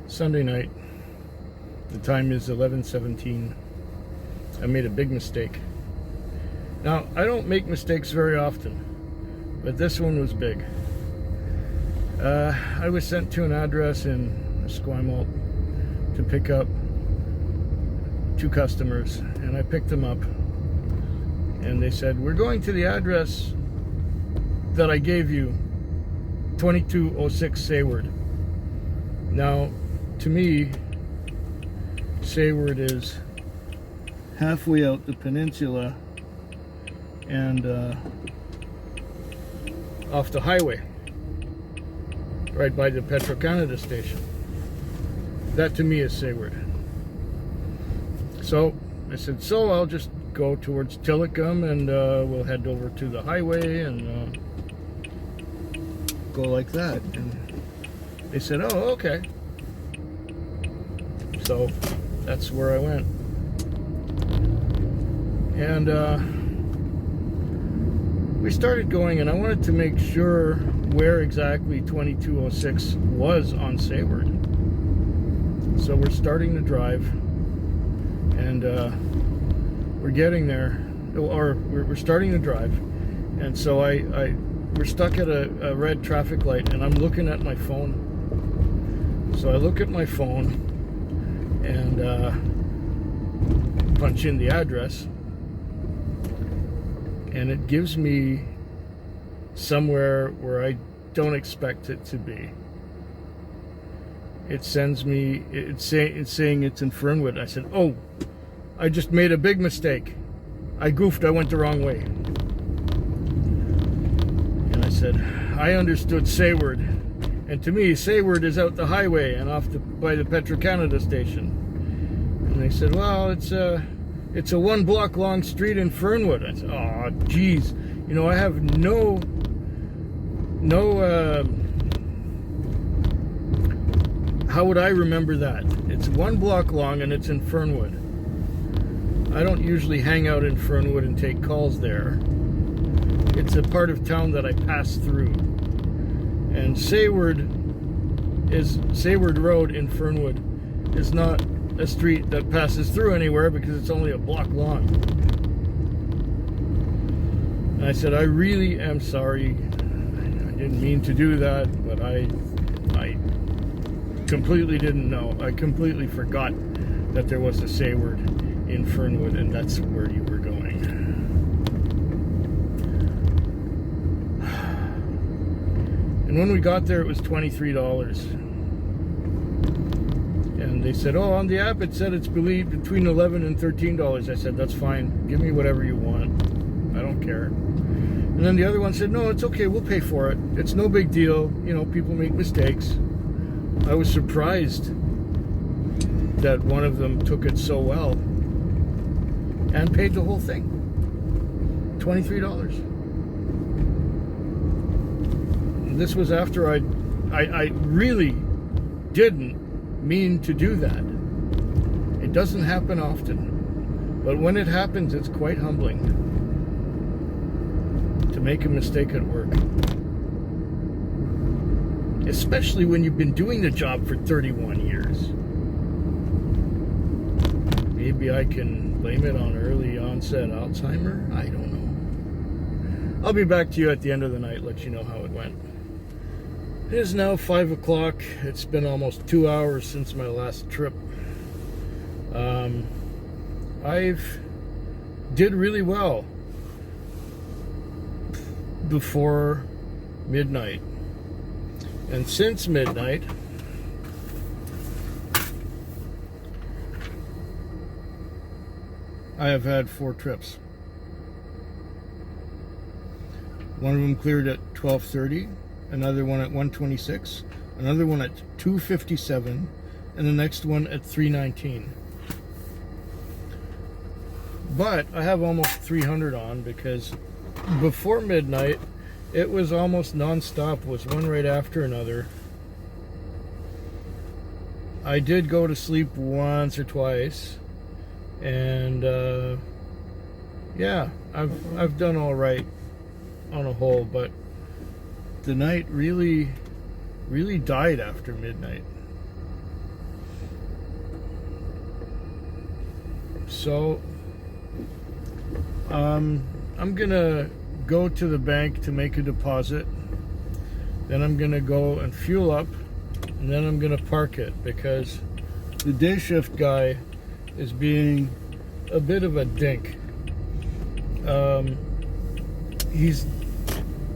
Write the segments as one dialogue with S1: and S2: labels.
S1: Sunday night. The time is 11:17. I made a big mistake. Now, I don't make mistakes very often, but this one was big. I was sent to an address in Esquimalt to pick up two customers, and I picked them up, and they said, "We're going to the address that I gave you, 2206 Sayward." Now, to me, Sayward is halfway out the peninsula and off the highway, right by the Petro-Canada station. That to me is Sayward. So I said, so I'll just go towards Tillicum and we'll head over to the highway and go like that. And they said, oh, okay. So that's where I went. And we started going, and I wanted to make sure where exactly 2206 was on Sayward. So we're starting to drive, and we're getting there, or we're starting to drive, and so we're stuck at a red traffic light, and I'm looking at my phone. So I look at my phone and punch in the address, and it gives me somewhere where I don't expect it to be. It sends me, it's saying it's in Fernwood. I said, oh, I just made a big mistake. I goofed, I went the wrong way. And I said, I understood Sayward. And to me, Sayward is out the highway and off by the Petro-Canada station. And they said, well, it's a 1 block long street in Fernwood. I said, oh, geez. You know, I have no how would I remember that? It's 1 block long and it's in Fernwood. I don't usually hang out in Fernwood and take calls there. It's a part of town that I pass through. And Sayward Road in Fernwood is not a street that passes through anywhere because it's only a block long. And I said, I really am sorry. I didn't mean to do that, but I completely didn't know. I completely forgot that there was a Sayward in Fernwood, and that's where you were going. And when we got there, it was $23. And they said, oh, on the app it said it's believed between $11 and $13. I said, that's fine. Give me whatever you want. I don't care. And then the other one said, no, it's okay. We'll pay for it. It's no big deal. You know, people make mistakes. I was surprised that one of them took it so well and paid the whole thing. $23. And this was after I really didn't mean to do that. It doesn't happen often, but when it happens, it's quite humbling to make a mistake at work, especially when you've been doing the job for 31 years. Maybe I can blame it on early onset Alzheimer. I don't know. I'll be back to you at the end of the night, let you know how it went. It is now 5 o'clock. It's been almost 2 hours since my last trip. I've did really well before midnight. And since midnight, I have had 4 trips. One of them cleared at 12:30, another one at 1:26, another one at 2:57, and the next one at 3:19. But I have almost 300 on because before midnight, it was almost non-stop. It was one right after another. I did go to sleep once or twice, and yeah, I've done all right on a whole, but the night really died after midnight. So I'm gonna go to the bank to make a deposit. Then I'm gonna go and fuel up, and then I'm gonna park it because the day shift guy is being a bit of a dink.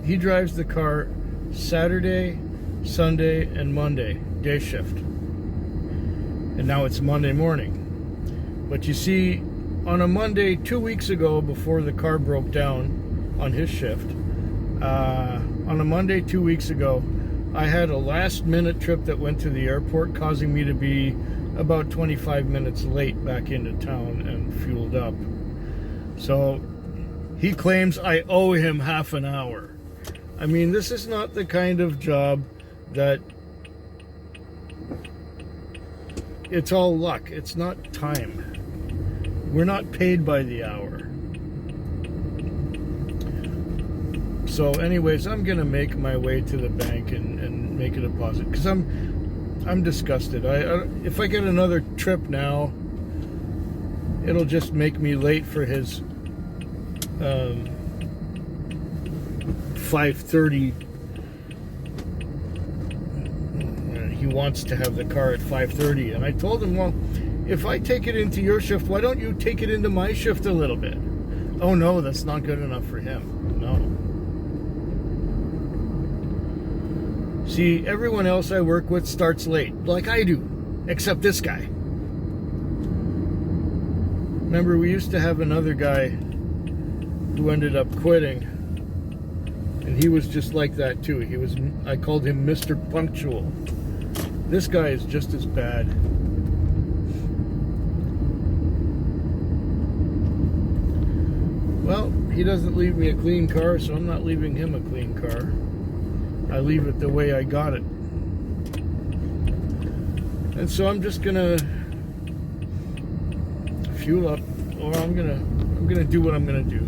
S1: He drives the car Saturday, Sunday, and Monday, day shift. And now it's Monday morning. But you see, on a Monday 2 weeks ago, before the car broke down on his shift, on a Monday 2 weeks ago, I had a last minute trip that went to the airport, causing me to be about 25 minutes late back into town and fueled up. So he claims I owe him half an hour. I mean, this is not the kind of job that it's all luck. It's not time. We're not paid by the hour. So anyways, I'm gonna make my way to the bank and make a deposit because I'm disgusted. If I get another trip now, it'll just make me late for his 5:30. He wants to have the car at 5:30, and I told him, well, if I take it into your shift, why don't you take it into my shift a little bit? Oh no, that's not good enough for him. No. See, everyone else I work with starts late, like I do, except this guy. Remember, we used to have another guy who ended up quitting, and he was just like that too. I called him Mr. Punctual. This guy is just as bad. Well, he doesn't leave me a clean car, so I'm not leaving him a clean car. I leave it the way I got it. And so I'm just gonna fuel up, or I'm gonna do what I'm gonna do.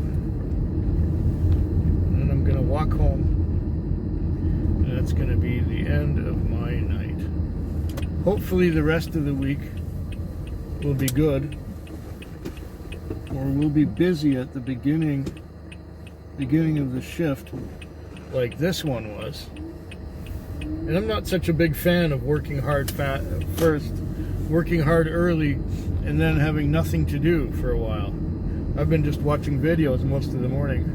S1: And then I'm gonna walk home. And that's gonna be the end of my night. Hopefully the rest of the week will be good. Or we'll be busy at the beginning of the shift, like this one was. And I'm not such a big fan of working hard first, working hard early, and then having nothing to do for a while. I've been just watching videos most of the morning.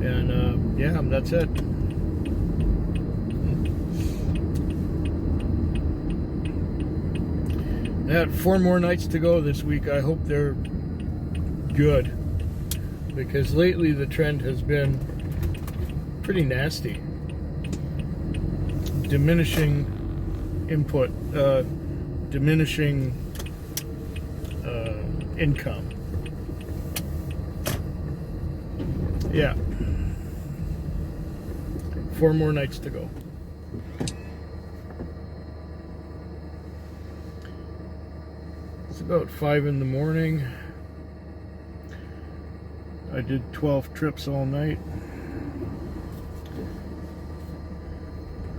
S1: And yeah, that's it. I had 4 more nights to go this week. I hope they're good, because lately the trend has been pretty nasty. Diminishing input, diminishing income. Yeah. 4 more nights to go. It's about 5 in the morning. I did 12 trips all night.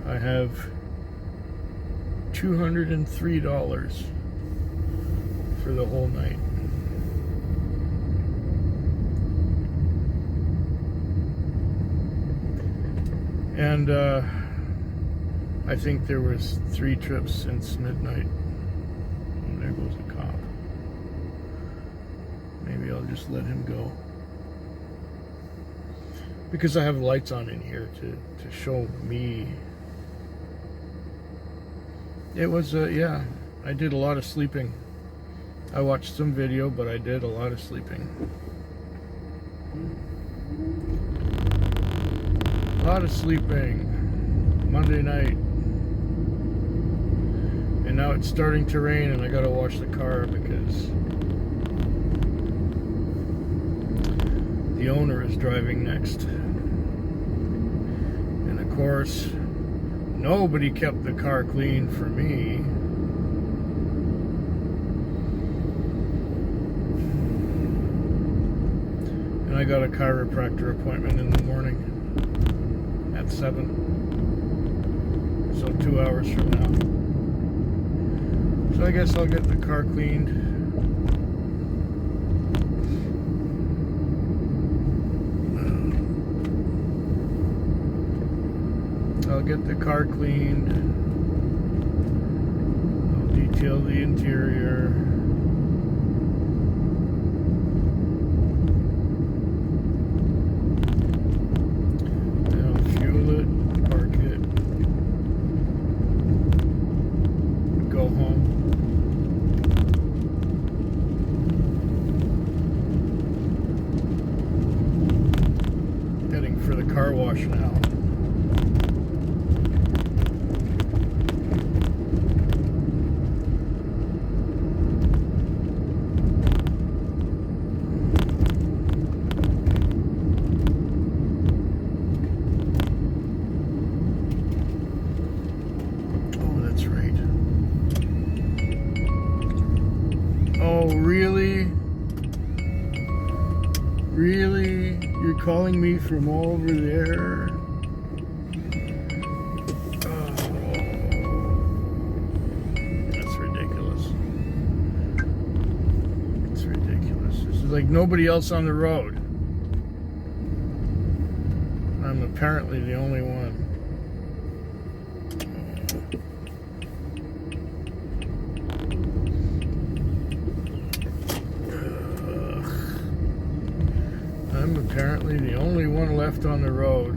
S1: I have $203 for the whole night. And I think there was 3 trips since midnight. And there goes a cop. Maybe I'll just let him go. Because I have lights on in here to show me. It was, yeah, I did a lot of sleeping. I watched some video, but I did a lot of sleeping. A lot of sleeping. Monday night. And now it's starting to rain, and I gotta wash the car because the owner is driving next. And of course, nobody kept the car clean for me. And I got a chiropractor appointment in the morning at 7. So 2 hours from now. So I guess I'll get the car cleaned I'll get the car cleaned. I'll detail the interior. Then I'll fuel it, park it, go home. Heading for the car wash now. Oh, really? Really? You're calling me from over there? Oh, that's ridiculous. It's ridiculous. This is like nobody else on the road. I'm apparently the only one. I'm apparently the only one left on the road.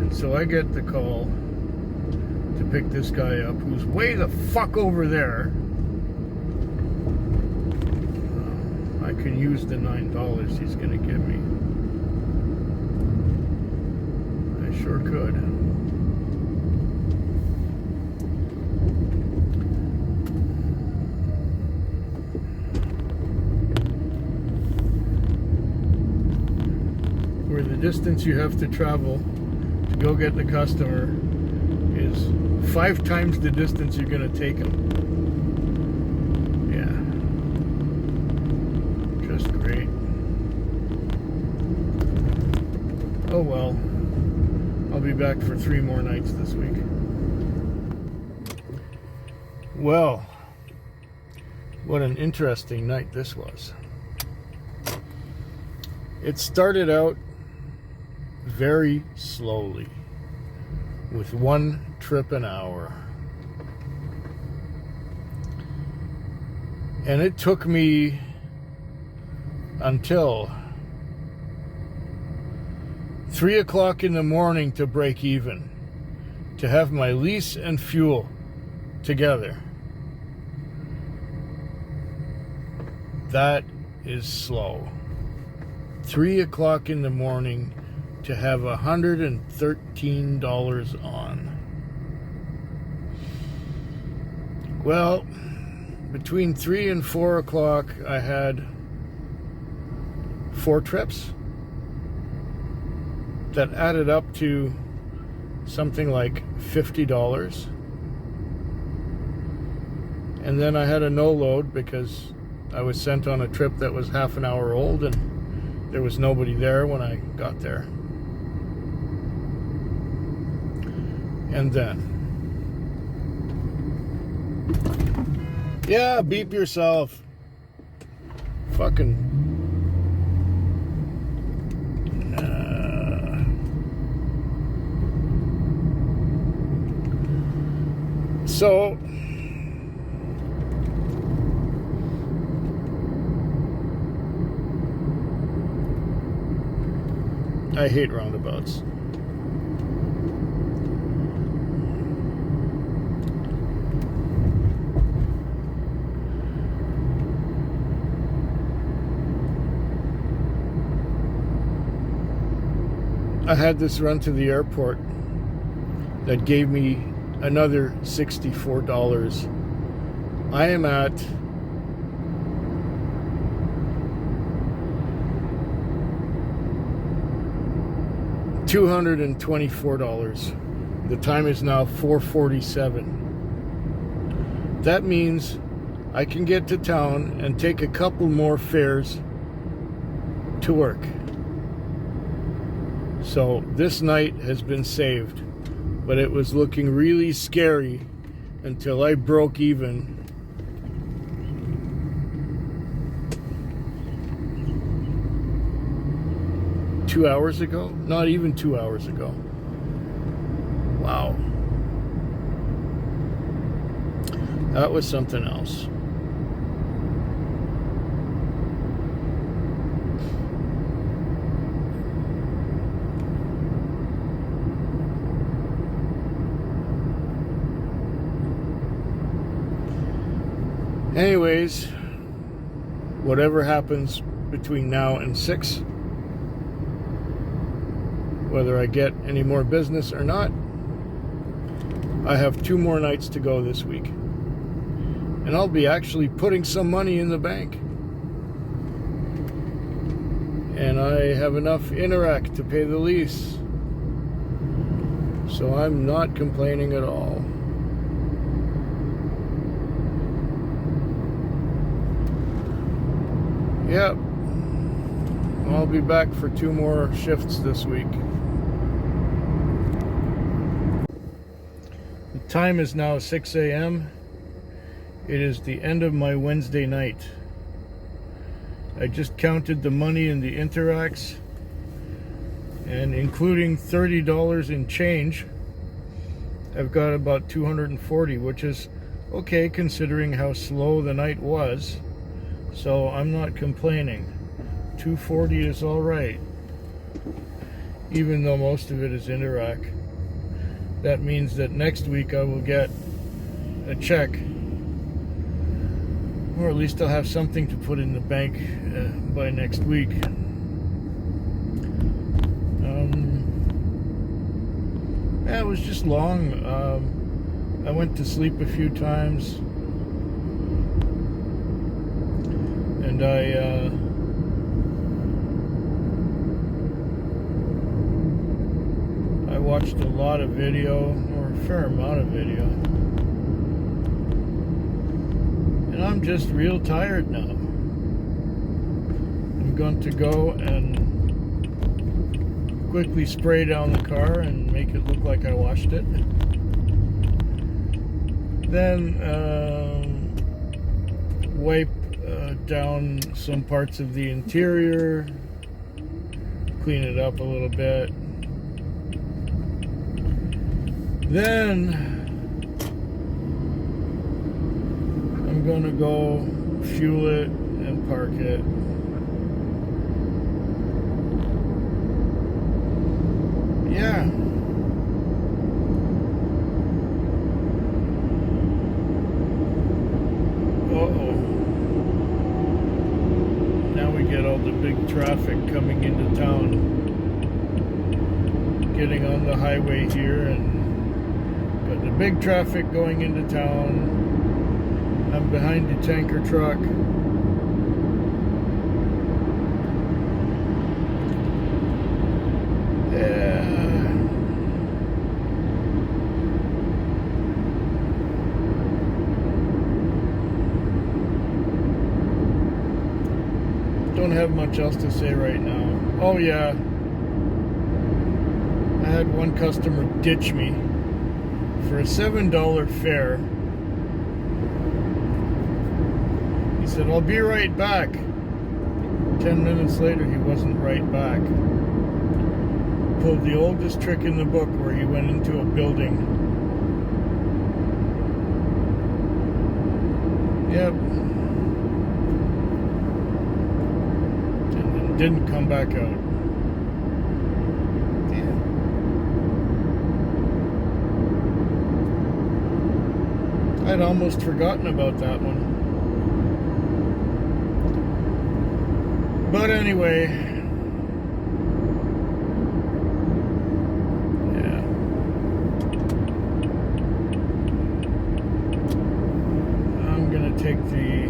S1: And so I get the call to pick this guy up who's way the fuck over there. I can use the $9 he's gonna give me. I sure could. Where the distance you have to travel to go get the customer is 5 times the distance you're going to take him. Yeah. Just great. Oh well. I'll be back for 3 more nights this week. Well, what an interesting night this was. It started out very slowly, with 1 trip an hour. And it took me until 3 o'clock in the morning to break even, to have my lease and fuel together. That is slow. 3 o'clock in the morning to have $113 on. Well, between 3 and 4 o'clock, I had 4 trips that added up to something like $50. And then I had a no load because I was sent on a trip that was half an hour old and there was nobody there when I got there. And then, yeah, beep yourself. Fucking. So, I hate roundabouts. I had this run to the airport that gave me another $64. I am at $224. The time is now 4:47. That means I can get to town and take a couple more fares to work. So this night has been saved, but it was looking really scary until I broke even. 2 hours ago? Not even 2 hours ago. Wow. That was something else. Anyways, whatever happens between now and 6, whether I get any more business or not, I have 2 more nights to go this week. And I'll be actually putting some money in the bank. And I have enough Interac to pay the lease. So I'm not complaining at all. Yep. I'll be back for 2 more shifts this week. The time is now 6 a.m. It is the end of my Wednesday night. I just counted the money in the Interacs, and including $30 in change, I've got about 240, which is okay considering how slow the night was. So I'm not complaining. 240 is all right, even though most of it is Interac. That means that next week I will get a check, or at least I'll have something to put in the bank by next week. Yeah, it was just long. I went to sleep a few times, and I watched a lot of video, or a fair amount of video, and I'm just real tired now. I'm going to go and quickly spray down the car and make it look like I washed it. Then wipe down some parts of the interior, clean it up a little bit. Then I'm gonna go fuel it and park it. Yeah. Uh-oh. Now we get all the big traffic coming into town. Getting on the highway here, and got the big traffic going into town. I'm behind the tanker truck. Don't have much else to say right now. Oh yeah, I had one customer ditch me for a $7 fare. He said, "I'll be right back." 10 minutes later, he wasn't right back. Pulled the oldest trick in the book, where he went into a building. Yep. Didn't come back out. Damn. I'd almost forgotten about that one. But anyway, yeah. I'm gonna take the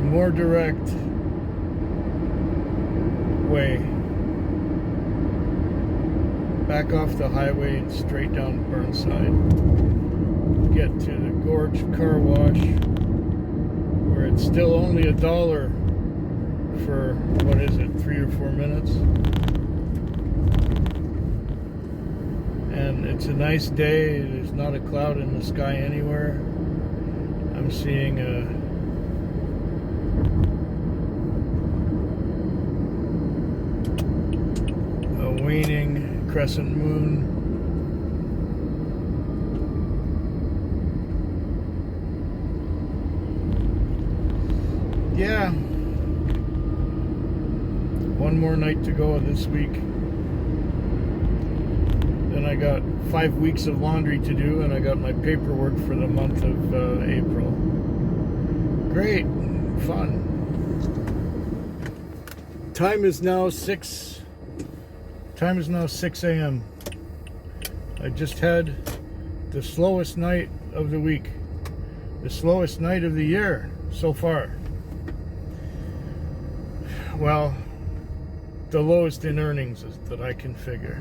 S1: more direct way back off the highway and straight down Burnside. Get to the Gorge car wash, where it's still only $1 for, what is it, 3 or 4 minutes. And it's a nice day. There's not a cloud in the sky anywhere. I'm seeing a waning crescent moon. Yeah. One more night to go this week. Then I got 5 weeks of laundry to do, and I got my paperwork for the month of April. Great. Fun. Time is now 6 a.m. I just had the slowest night of the week. The slowest night of the year so far. Well, the lowest in earnings that I can figure.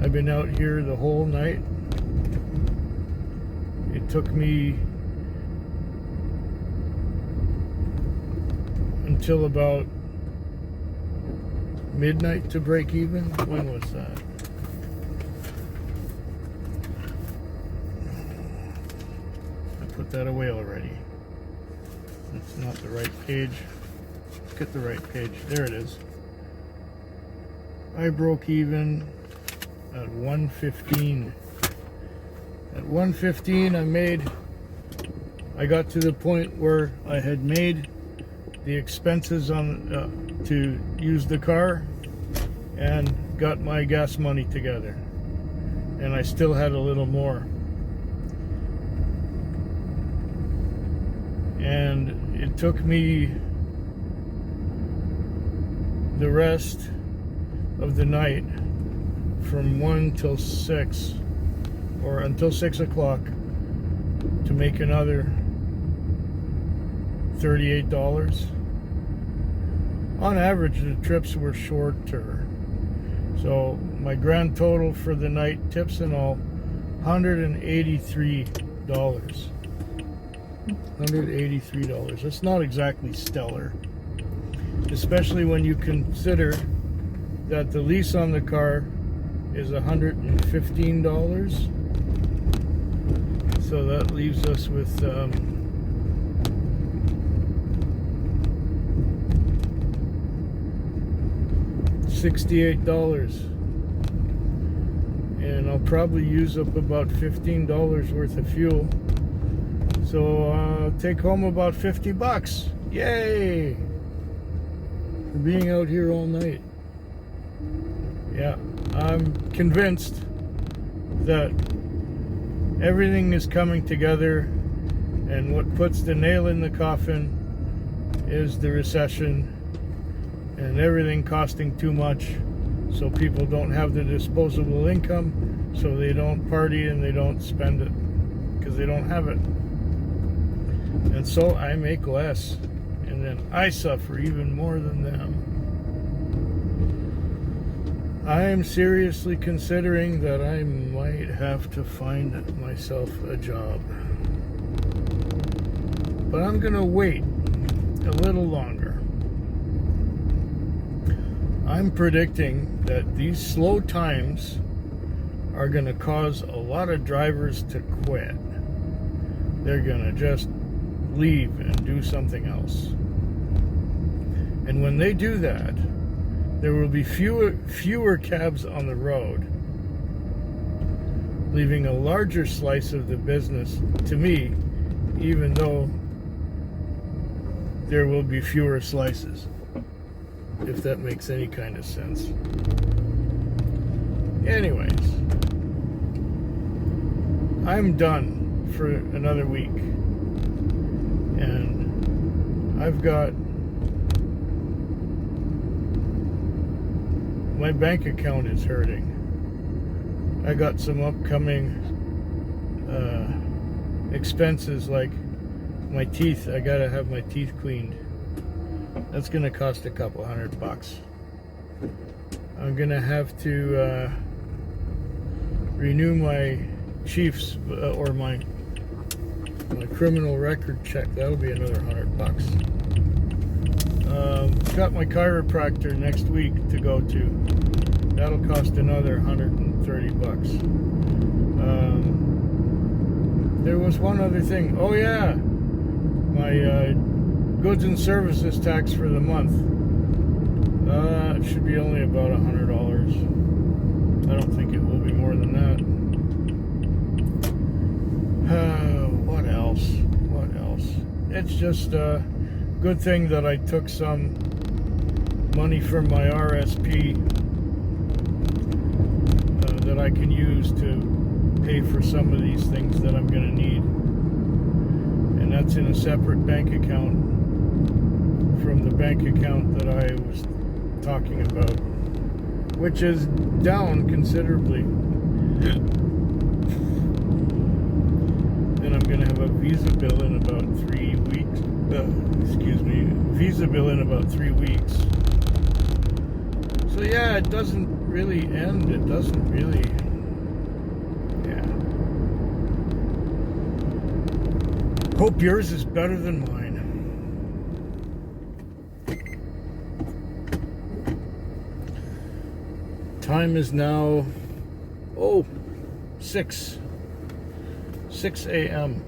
S1: I've been out here the whole night. It took me until about midnight to break even. When was that? I put that away already. That's not the right page. Let's get the right page. There it is. I broke even at 1:15. At 1:15 I got to the point where I had made the expenses on to use the car and got my gas money together, and I still had a little more, and it took me the rest of the night from 1 till 6, or until 6 o'clock, to make another $38. On average, the trips were shorter. So my grand total for the night, tips and all, $183. $183. That's not exactly stellar, especially when you consider that the lease on the car is $115. So that leaves us with $68, and I'll probably use up about $15 worth of fuel. So I'll take home about $50. Yay! For being out here all night. Yeah, I'm convinced that everything is coming together, and what puts the nail in the coffin is the recession and everything costing too much, so people don't have the disposable income, so they don't party and they don't spend it because they don't have it. And so I make less, and then I suffer even more than them. I am seriously considering that I might have to find myself a job. But I'm gonna wait a little longer. I'm predicting that these slow times are gonna cause a lot of drivers to quit. They're gonna just leave and do something else. And when they do that, there will be fewer cabs on the road, leaving a larger slice of the business to me, even though there will be fewer slices, if that makes any kind of sense. Anyways, I'm done for another week, and I've got my bank account is hurting. I got some upcoming expenses, like my teeth. I gotta have my teeth cleaned. That's gonna cost a couple $100. I'm gonna have to renew my Chiefs or my criminal record check. That'll be another $100. Got my chiropractor next week to go to. That'll cost another $130. There was one other thing. Oh yeah, my goods and services tax for the month. It should be only about $100. I don't think it will be more than that. What else? What else? It's just a good thing that I took some money from my RSP that I can use to pay for some of these things that I'm going to need. And that's in a separate bank account from the bank account that I was talking about, which is down considerably. And I'm going to have a Visa bill in about 3 weeks. Visa bill in about 3 weeks. So yeah, it doesn't really end. It doesn't really. Yeah. Hope yours is better than mine. Time is now 6 a.m.